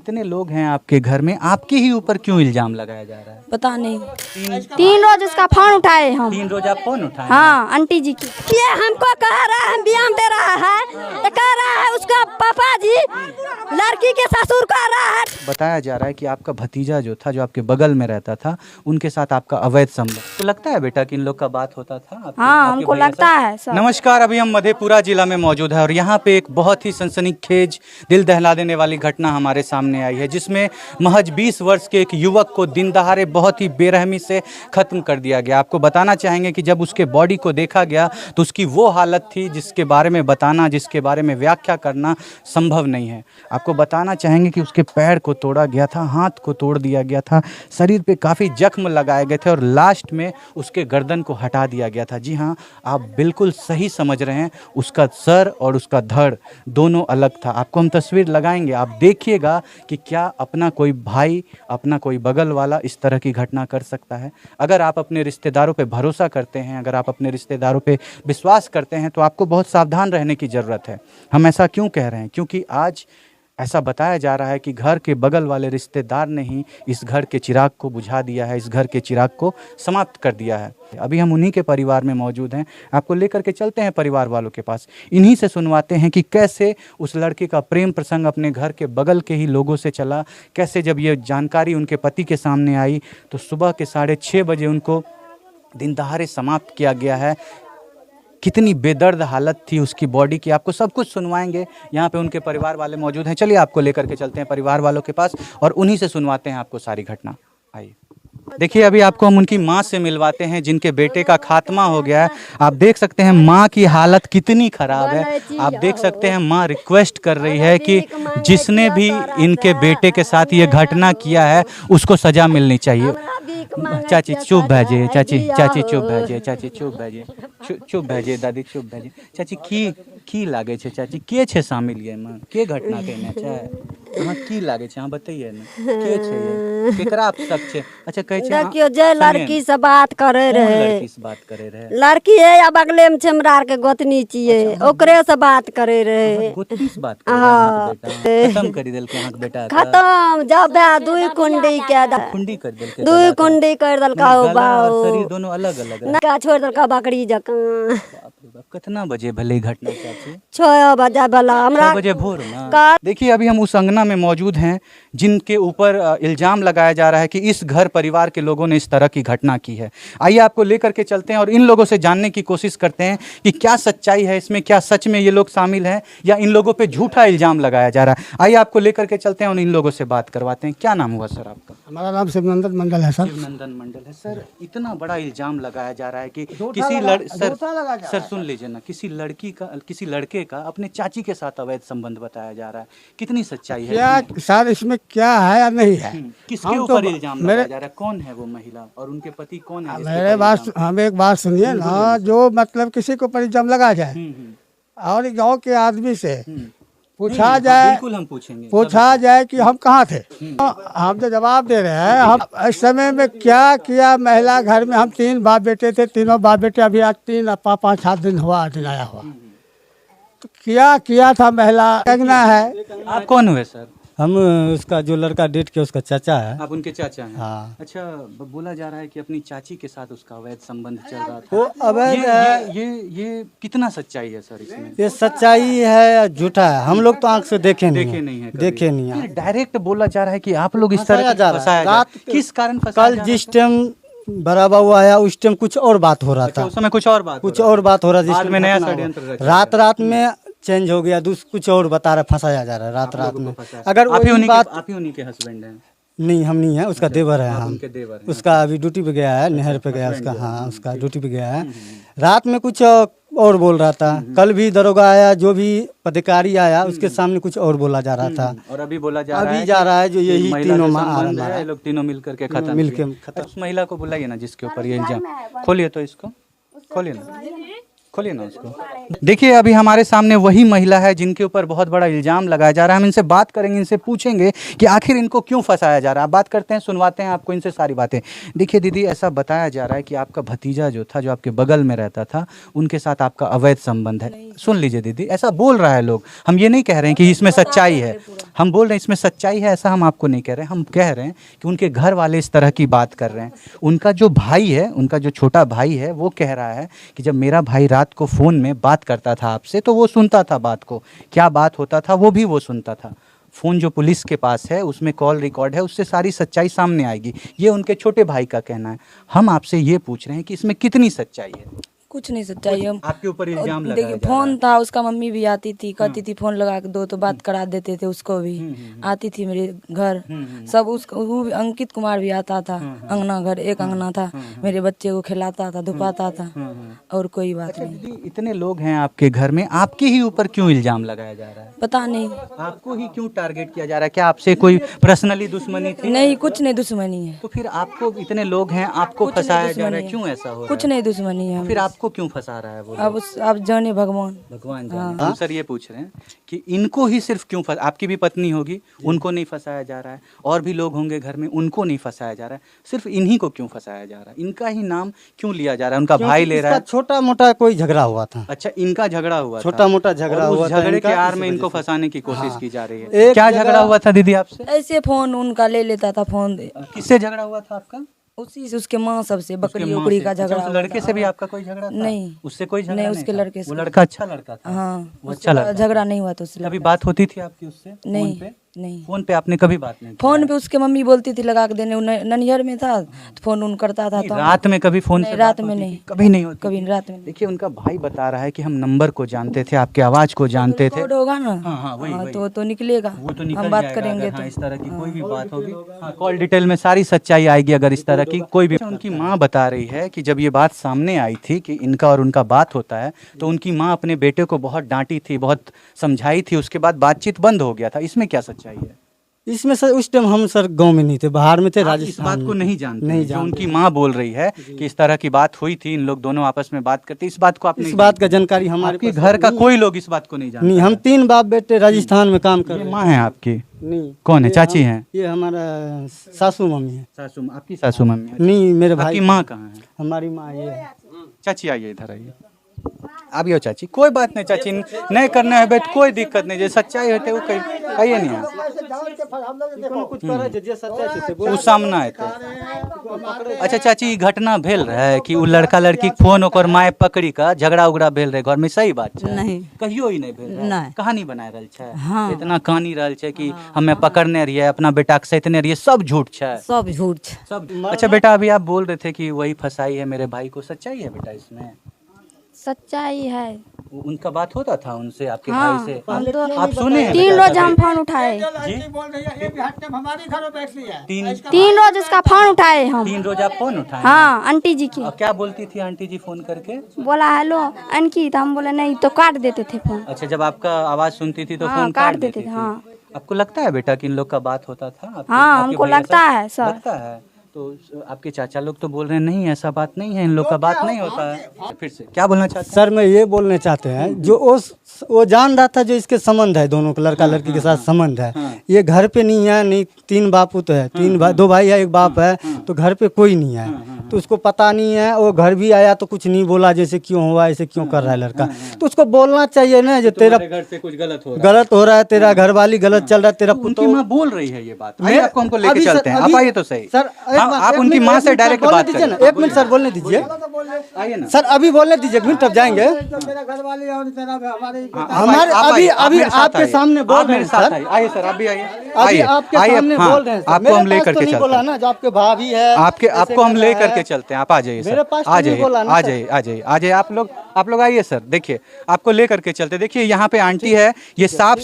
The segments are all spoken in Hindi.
इतने लोग हैं आपके घर में, आपके ही ऊपर क्यों इल्जाम लगाया जा रहा है? पता नहीं। 3 रोज उसका फोन उठाए हम। 3 रोज आप फोन उठाए? हाँ, आंटी जी की। ये हमको कह रहा है, बयान दे रहा है, ये कह रहा है उसका पापा जी लड़की के ससुर कह रहा है। बताया जा रहा है कि आपका भतीजा जो था, जो आपके बगल में रहता था, उनके साथ आपका अवैध संबंध। तो लगता है बेटा कि इन लोग का बात होता था हाँ, हमको लगता है सब। नमस्कार, अभी हम मधेपुरा जिला में मौजूद है और यहाँ पे एक बहुत ही सनसनीखेज, दिल दहला देने वाली घटना हमारे सामने आई है, जिसमें महज 20 वर्ष के एक युवक को दिन दहाड़े बहुत ही बेरहमी से खत्म कर दिया गया। आपको बताना चाहेंगे कि जब उसके बॉडी को देखा गया तो उसकी वो हालत थी जिसके बारे में बताना, जिसके बारे में व्याख्या करना संभव नहीं है। आपको बताना चाहेंगे कि उसके पैर को तोड़ा गया था, हाथ को तोड़ दिया गया था, शरीर पे काफ़ी जख्म लगाए गए थे और लास्ट में उसके गर्दन को हटा दिया गया था। जी हाँ, आप बिल्कुल सही समझ रहे हैं, उसका सर और उसका धड़ दोनों अलग था। आपको हम तस्वीर लगाएंगे, आप देखिएगा कि क्या अपना कोई भाई, अपना कोई बगल वाला इस तरह की घटना कर सकता है। अगर आप अपने रिश्तेदारों पे भरोसा करते हैं, अगर आप अपने रिश्तेदारों पे विश्वास करते हैं, तो आपको बहुत सावधान रहने की ज़रूरत है। हम ऐसा क्यों कह रहे हैं? क्योंकि आज ऐसा बताया जा रहा है कि घर के बगल वाले रिश्तेदार ने ही इस घर के चिराग को बुझा दिया है, इस घर के चिराग को समाप्त कर दिया है। अभी हम उन्हीं के परिवार में मौजूद हैं, आपको लेकर के चलते हैं परिवार वालों के पास। इन्हीं से सुनवाते हैं कि कैसे उस लड़के का प्रेम प्रसंग अपने घर के बगल के ही लोगों से चला, कैसे जब ये जानकारी उनके पति के सामने आई तो सुबह के 6:30 बजे उनको दिन दहाड़े समाप्त किया गया है। कितनी बेदर्द हालत थी उसकी बॉडी की, आपको सब कुछ सुनवाएंगे। यहाँ पे उनके परिवार वाले मौजूद हैं, चलिए आपको लेकर के चलते हैं परिवार वालों के पास और उन्हीं से सुनवाते हैं आपको सारी घटना। आइए देखिए, अभी आपको हम उनकी माँ से मिलवाते हैं जिनके बेटे का खात्मा हो गया है। आप देख सकते हैं माँ की हालत कितनी खराब है। आप देख सकते हैं माँ रिक्वेस्ट कर रही है कि जिसने भी इनके बेटे के साथ ये घटना किया है उसको सजा मिलनी चाहिए। चाची चुप भेजिए, चाची चुप भेजिए, चाची चुप भेजिए, चुप भेजिए, दादी चुप भेजिए। चाची की लागे छे? चाची के छे शामिल ये में? के घटना केने छै? अहाँ की लागे छे? अहाँ बताइए ना, के छे ये? केकरा शक छे? अच्छा कहै छे देखियो, जे लड़की से बात करे रहे, लड़की से बात करे रहे, लड़की है या बगले में छै, हमरा आर के गोतनी छिए, ओकरे से बात करे रहे। गोतनी से बात करे रहे बेटा? खत्म कर देलकै अहाँ के बेटा? खत्म, जब दुई कुंडी के कुंडी कर देलकै, दुई कुंडी कर देलका हो बाऊ, शरीर दोनों अलग अलग है। नका छोड़ देलका बकरी जकां। कितना बजे भले घटना चाची? 6 बजे भला, हमरा 6 बजे भोर में। देखिए, अभी हम उस अंगना में मौजूद हैं जिनके ऊपर इल्जाम लगाया जा रहा है कि इस घर परिवार के लोगों ने इस तरह की घटना की है। आइए आपको लेकर के चलते हैं और इन लोगों से जानने की कोशिश करते हैं कि क्या सच्चाई है इसमें, क्या सच में ये लोग शामिल हैं या इन लोगों पे झूठा इल्जाम लगाया जा रहा है। आइए आपको लेकर के चलते हैं और इन लोगों से बात करवाते हैं। क्या नाम हुआ सर आपका? हमारा नाम शिवनंदन मंडल है सर। शिवनंदन मंडल है सर। इतना बड़ा इल्जाम लगाया जा रहा है कि किसी सर सुन लीजिए ना, किसी लड़के का अपने चाची के साथ अवैध संबंध बताया जा रहा है। कितनी सच्चाई है? क्या सर इसमें क्या है या नहीं है? किसके ऊपर इल्जाम लगाया जा रहा है? कौन है वो महिला और उनके पति कौन है? मेरे बात हम एक बात सुनिए ना, जो मतलब किसी को ऊपर इल्जाम लगा जाए और गांव के आदमी से पूछा जाए, बिल्कुल हम पूछेंगे, पूछा जाए कि हम कहाँ थे, हम तो जवाब दे रहे हैं। हम इस समय में क्या किया, महिला घर में हम 3 बाप बेटे थे, तीनों बाप बेटे अभी आज 5-7 दिन हुआ, 8 दिन आया हुआ, तो क्या किया था महिला कहना है। आप कौन हुए सर? हम उसका जो लड़का डेट के उसका चाचा है। आप उनके चाचा हैं? हाँ। अच्छा, बोला जा रहा है कि अपनी चाची के साथ उसका अवैध संबंध चल रहा था। वो अवैध ये कितना सच्चाई है सर इसमें? ये सच्चाई है या झूठा है, हम लोग तो आंख से देखे नहीं है कभी। देखे नहीं है। डायरेक्ट बोला जा रहा है कि आप लोग इस तरह फंसाया जा रहा है। किस कारण फंसाया? कल जिस टाइम बड़ा बाबू आया उस टाइम कुछ और बात हो रहा था। उस समय कुछ और बात हो रहा जिस में नया षड्यंत्र रात में चेंज हो गया, कुछ और बता रहा, फंसाया जा रहा है रात में। अगर आप ही उन्हीं के हस्बैंड हैं? नहीं, हम नहीं है, उसका देवर है। हम उनके देवर हैं। उसका अभी ड्यूटी पे गया है, नहर पे गया उसका। हाँ, उसका ड्यूटी पे गया है। रात में कुछ और बोल रहा था। कल भी दरोगा आया, जो भी पदाधिकारी आया उसके सामने कुछ और बोला जा रहा था। और अभी बोला जा रहा है जो यही तीनों लोग तीनों मिलकर के खत्म। उस महिला को बुलाइए ना जिसके ऊपर ये इल्जाम। खोलिए तो इसको, खोलिए ना, खोलिए ना उसको। देखिए अभी हमारे सामने वही महिला है जिनके ऊपर बहुत बड़ा इल्ज़ाम लगाया जा रहा है। हम इनसे बात करेंगे, इनसे पूछेंगे कि आखिर इनको क्यों फंसाया जा रहा है। बात करते हैं, सुनवाते हैं आपको इनसे सारी बातें। देखिए दीदी, ऐसा बताया जा रहा है कि आपका भतीजा जो था, जो आपके बगल में रहता था, उनके साथ आपका अवैध संबंध है। सुन लीजिए दीदी, ऐसा बोल रहा है लोग। हम ये नहीं कह रहे हैं कि इसमें सच्चाई है, हम बोल रहे हैं इसमें सच्चाई है, ऐसा हम आपको नहीं कह रहे हैं। हम कह रहे हैं कि उनके घर वाले इस तरह की बात कर रहे हैं। उनका जो भाई है, उनका जो छोटा भाई है, वो कह रहा है कि जब मेरा भाई रात को फ़ोन में बात करता था आपसे तो वो सुनता था बात को, क्या बात होता था वो भी वो सुनता था। फ़ोन जो पुलिस के पास है उसमें कॉल रिकॉर्ड है, उससे सारी सच्चाई सामने आएगी। ये उनके छोटे भाई का कहना है। हम आपसे ये पूछ रहे हैं कि इसमें कितनी सच्चाई है। कुछ नहीं सच्चाई हम आपके ऊपर इल्जाम लगाया देखिए, जा रहा फोन है। था, उसका मम्मी भी आती थी, कहती थी फोन लगा के दो, तो बात करा देते थे उसको भी। आती थी मेरे घर सब, उसका वो भी अंकित कुमार भी आता था। अंगना घर एक अंगना था, मेरे बच्चे को खिलाता था, धुपाता था, और कोई बात नहीं। दीदी, इतने लोग हैं आपके घर में, आपके ही ऊपर क्यों इल्जाम लगाया जा रहा है? पता नहीं, आपको ही क्यों टारगेट किया जा रहा है? क्या आपसे कोई पर्सनली दुश्मनी थी? नहीं कुछ नहीं दुश्मनी है, तो फिर आपको, इतने लोग हैं, आपको कुछ नहीं फंसाया जा रहा दुश्मनी है, है। क्यों ऐसा हो रहा कुछ है? नहीं दुश्मनी है। फिर आपको क्यों फंसा रहा है वो? अब जाने भगवान। भगवान जाने। हम सर ये पूछ रहे हैं कि इनको ही सिर्फ क्यों आपकी भी पत्नी होगी, उनको नहीं फंसाया जा रहा है, और भी लोग होंगे घर में, उनको नहीं फंसाया जा रहा है, सिर्फ इन्हीं को क्यों फंसाया जा रहा है? इनका ही नाम क्यों लिया जा रहा है? उनका भाई ले रहा है। छोटा मोटा कोई झगड़ा हुआ था, अच्छा, इनका झगड़ा हुआ था। छोटा मोटा झगड़ा और उस हुआ था झगड़े के इनका, आड़ इस में वजह इनको से। फंसाने की कोशिश हाँ। की जा रही है। एक क्या जगह- झगड़ा हुआ था दीदी आपसे? ऐसे फोन उनका ले लेता था, फोन किससे झगड़ा हुआ था आपका? उसी से, उसके माँ सबसे, उसके बकरी माँ उकड़ी से? का अच्छा, झगड़ा उस हुआ लड़के था। से भी आपका कोई झगड़ा था? नहीं। उससे कोई झगड़ा नहीं, नहीं उसके था? लड़के से। वो लड़का अच्छा लड़का था। हाँ, वो अच्छा लड़का था। झगड़ा नहीं हुआ तो उससे कभी बात होती थी आपकी उससे? नहीं, फोन पे? नहीं। फोन पे आपने कभी बात नहीं की? फोन पे उसके मम्मी बोलती थी लगा के देने, ननिहर में था तो फोन उन करता था। नहीं, तो रात में कभी फोन नहीं, से रात बात में होती नहीं। थी? कभी नहीं होती? कभी रात में नहीं। देखिए उनका भाई बता रहा है कि हम नंबर को जानते थे, आपके आवाज को जानते थे। कोड होगा ना, हाँ, हाँ, वही, वही। तो निकलेगा, वो तो निकल हम बात जाएगा करेंगे अगर, हाँ, तो। इस तरह की कोई भी बात होगी, हाँ, कॉल डिटेल में सारी सच्चाई आएगी अगर इस तरह की कोई भी। उनकी माँ बता रही है कि जब ये बात सामने आई थी कि इनका और उनका बात होता है, तो उनकी माँ अपने बेटे को बहुत डांटी थी, बहुत समझाई थी, उसके बाद बातचीत बंद हो गया था। इसमें क्या सच्चाई है? इसमें सर उस टाइम हम सर गांव में नहीं थे, बाहर में थे, आप इस राजस्थान बात को में। नहीं जानते? नहीं जो जानते। उनकी माँ बोल रही है कि इस तरह की बात हुई थी, इन लोग दोनों आपस में बात करते, इस बात को आप इस नहीं बात का जानकारी हमारे आपके पास घर का नहीं। कोई लोग इस बात को नहीं जानते? नहीं, हम 3 बाप बेटे राजस्थान में काम कर ये रहे हैं। माँ है आपकी? नहीं। कौन है? ये चाची हम- हैं? ये हमारा सासू मम्मी है। सासू, आपकी सासू मम्मी है? नहीं, मेरे भाई आपकी माँ कहाँ है? हमारी माँ ये है। चाची आइए, इधर आइए। आप हो चाची, कोई बात नहीं चाची, नहीं करना है बेट, कोई दिक्कत नहीं, जो सच्चाई होते वो कहीं आइए नहीं कुछ करे जे सच्चाई से वो सामना है तो। अच्छा चाची, ई घटना भेल रहे कि वो लड़का लड़की के फोन ओकर माय पकड़ी का झगड़ा उगड़ा भेल रहे घर में, सही बात है? नहीं, कहियो ही नहीं भेल रहे? नहीं। कहानी बना रहल छै? हाँ। इतना कहानी रहल छै कि हमें पकड़ने रहिए, अपना बेटा के सैतने रहिए, सब झूठ छै, सब झूठ छै। सब। अच्छा बेटा, अभी आप बोल रहे थे कि वही फंसाई है मेरे भाई को, सच्चाई है बेटा इसमें? सच्चाई है। उनका बात होता था उनसे, आपके हाँ, भाई से? हम तो आप सुने हैं 3 बेटा रोज हम कभी? फोन उठाए, हमारे घर में बैठ लिया। 3 रोज उसका फोन उठाए हम। 3 रोज आप फोन उठाए? हाँ, आंटी जी की। और क्या बोलती थी आंटी जी फोन करके? बोला हेलो अंकित, हम बोले नहीं, तो काट देते थे फोन। अच्छा, जब आपका आवाज सुनती थी तो हाँ, फोन काट काट देते देती थे, थी? हाँ। आपको लगता है बेटा कि इन लोग का बात होता था? हाँ, हमको लगता है सर। लगता है। तो आपके चाचा लोग तो बोल रहे हैं नहीं, ऐसा बात नहीं है, इन लोग का बात नहीं होता है। फिर से क्या बोलना चाहते हैं? सर मैं ये बोलने चाहते हैं, जो वो जान रहा था जो इसके संबंध है, दोनों का लड़का लड़की के साथ संबंध है, ये घर पे नहीं है, नहीं 3 बाप तो है, 2 भाई है, 1 बाप है, तो घर पे कोई नहीं है, तो उसको पता नहीं है। वो घर भी आया तो कुछ नहीं बोला, जैसे क्यों हुआ, ऐसे क्यों कर रहा है लड़का, तो उसको बोलना चाहिए ना, जो तेरा घर से कुछ गलत गलत हो रहा है, तेरा घर वाली गलत चल रहा है, तेरा उनकी माँ बोल रही है ये बात। आइए, मैं- आपको हमको लेके अभी सर- चलते हैं, आप अभी- आइए तो सही। सर, एक हाँ, बात- आप एक उनकी मिनट- माँ एक से मिनट डायरेक्ट बोलने बात दीजिए ना, करें। 1 मिनट सर बोलने दीजिए आइए ना सर, अभी बोलने दीजिए, 1 मिनट तब जाएंगे। मेरा घर वाली और तेरा हमारे हमारे अभी आपके सामने बोल रहे हैं सर। आइए सर, आप भी आइए, अभी आइए, आपके आइए, सामने हाँ, बोल रहे हैं सर। आपको मेरे हम ले पास तो करके नहीं चलते बोला हैं। ना, जो आपके भाभी है, आपको हम ले ऐसे कर करके रहा चलते हैं, आप आ जाइए मेरे सर, पास तो आ नहीं बोला जाइए, ना आ सर। जाइए, आ जाइए, आ जाइए, आप लोग आइए सर। देखिए आपको ले करके चलते, देखिए यहाँ पे आंटी है, ये साफ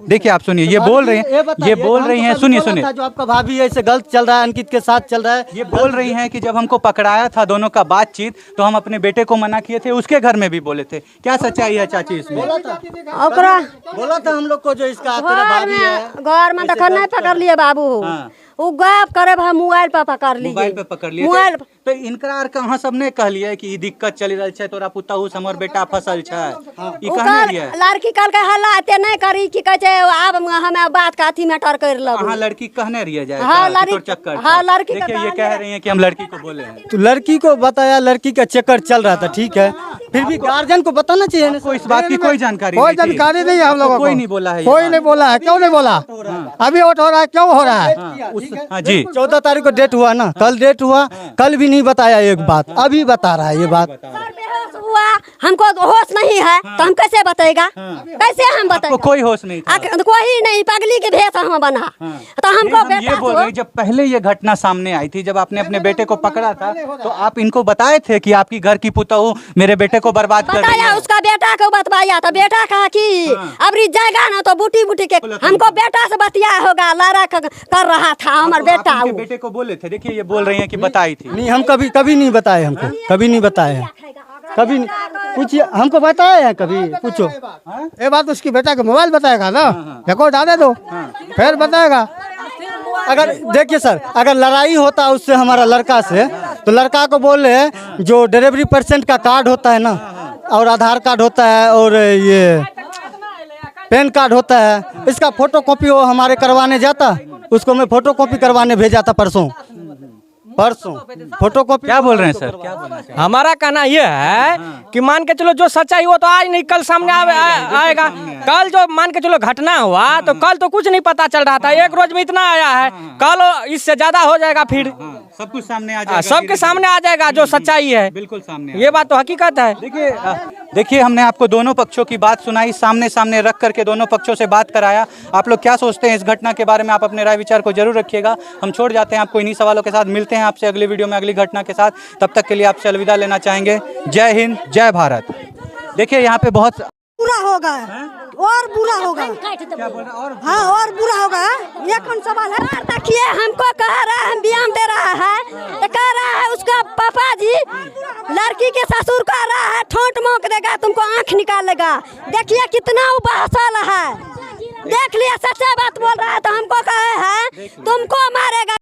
देखिए, आप सुनिए, ये बोल रही हैं, ये बोल रही हैं, सुनिए सुनिए, जो आपका भाभी है ऐसे गलत चल रहा है, अंकित के साथ चल रहा है, ये बोल रही हैं कि जब हमको पकड़ाया था दोनों का बातचीत, तो हम अपने बेटे को मना किए थे, उसके घर में भी बोले थे। क्या सच्चाई है चाची इसमें? ओकरा बोला था हम लोग को, जो इसका तेरा भाभी है, घर में तो नहीं पकड़ लिए बाबू, हाँ। वो गायब करे भाई मोबाइल पे पकड़ लीजिए, मोबाइल पे पकड़ लिए मोबाइल थे। तो इनकरार कहाँ सबने कहलिए कि ई दिक्कत चली रही है, तोरा पुतहु हमर बेटा फसल है, ई कहने रिया लड़की कल के हल्ला एते नहीं करी कि कहे छै आब हमें बात का अथी मैटर कर लब। हाँ लड़की कहने रिया जाए हाँ, लड़की- चक्कर हाँ, लड़की देखिए का ये कह रही है कि हम लड़की को बोले हैं। तो लड़की को बताया, लड़की का चक्कर चल रहा था, ठीक है, फिर भी गार्जियन को बताना चाहिए ना। कोई इस बात की कोई जानकारी कोई नहीं थी? जानकारी नहीं है हम लोगों को, कोई नहीं बोला है ये कोई बात? नहीं बोला है। क्यों नहीं बोला? अभी वोट हो रहा है, क्यों हो रहा है? हाँ जी 14 तारीख को डेट हुआ ना, कल डेट हुआ, कल भी नहीं बताया एक बात, अभी बता रहा है ये बात। बेहोश हुआ, हमको होश नहीं है तो हम कैसे बताएगा, कैसे हम आपको बताएगा? कोई होश नहीं था? कोई नहीं, पगली के भेष हम बना तो हमको हम ये बेटा बोल रहे हैं, जब पहले ये घटना सामने आई थी, जब आपने अपने बेटे को पकड़ा था, तो आप इनको बताए थे कि आपकी घर की पुतहु मेरे बेटे को बर्बाद कर रही बताया, है? उसका बेटा को बतवाया तो बेटा कहा कि अब जाएगा ना तो बूटी बूटी के हमको बेटा से बतिया होगा, लड़ा कर रहा था हमारे तो आप बेटा। उनके बेटे को बोले थे? देखिए ये बोल रही हैं कि बताई थी। नहीं, हम कभी कभी नहीं बताए, हमको कभी नहीं बताए हैं, कभी नहीं। पूछिए, हमको बताया है कभी? पूछो। ये बात उसकी बेटा का मोबाइल बताएगा ना, देखो डाले दो फिर बताएगा। अगर देखिए सर, अगर लड़ाई होता उससे हमारा लड़का से, तो लड़का को बोले जो डिलीवरी परसेंट का कार्ड होता है ना, और आधार कार्ड होता है, और ये पैन कार्ड होता है, इसका फोटो कॉपी वो हमारे करवाने जाता, उसको मैं फोटो कॉपी करवाने भेजा था परसों फोटो कॉपी। क्या बोल रहे हैं सर? क्या बोल रहे हैं? हमारा कहना यह है कि मान के चलो जो सच्चाई वो तो आज नहीं कल सामने आएगा। कल जो मान के चलो घटना हुआ तो कल तो कुछ नहीं पता चल रहा था, एक रोज में इतना आया है, कल इससे ज्यादा हो जाएगा, फिर सब कुछ सामने आ जाएगा, सबके सामने आ जाएगा जो सच्चाई है, बिल्कुल सामने। ये बात तो हकीकत है। देखिए हमने आपको दोनों पक्षों की बात सुनाई, सामने सामने रख करके दोनों पक्षों से बात कराया। आप लोग क्या सोचते हैं इस घटना के बारे में? आप अपने राय विचार को जरूर रखिएगा। हम छोड़ जाते हैं आपको इन्हीं सवालों के साथ, मिलते हैं आपसे अगली वीडियो में अगली घटना के साथ। तब तक के लिए आपसे अलविदा लेना चाहेंगे। जय हिंद, जय भारत। देखिए यहाँ पे बहुत बुरा होगा और बुरा होगा, हाँ और बुरा होगा। ये कौन सवाल है? देखिए हमको कह रहा है, हम बयान दे रहा है तो कह रहा है उसका पापा जी लड़की के ससुर कह रहा है ठोंट मोक देगा, तुमको आंख निकालेगा। देखिए कितना वो बहसल है, देख लिया, सच्चा बात बोल रहा है। तो हमको कहे है तुमको मारेगा।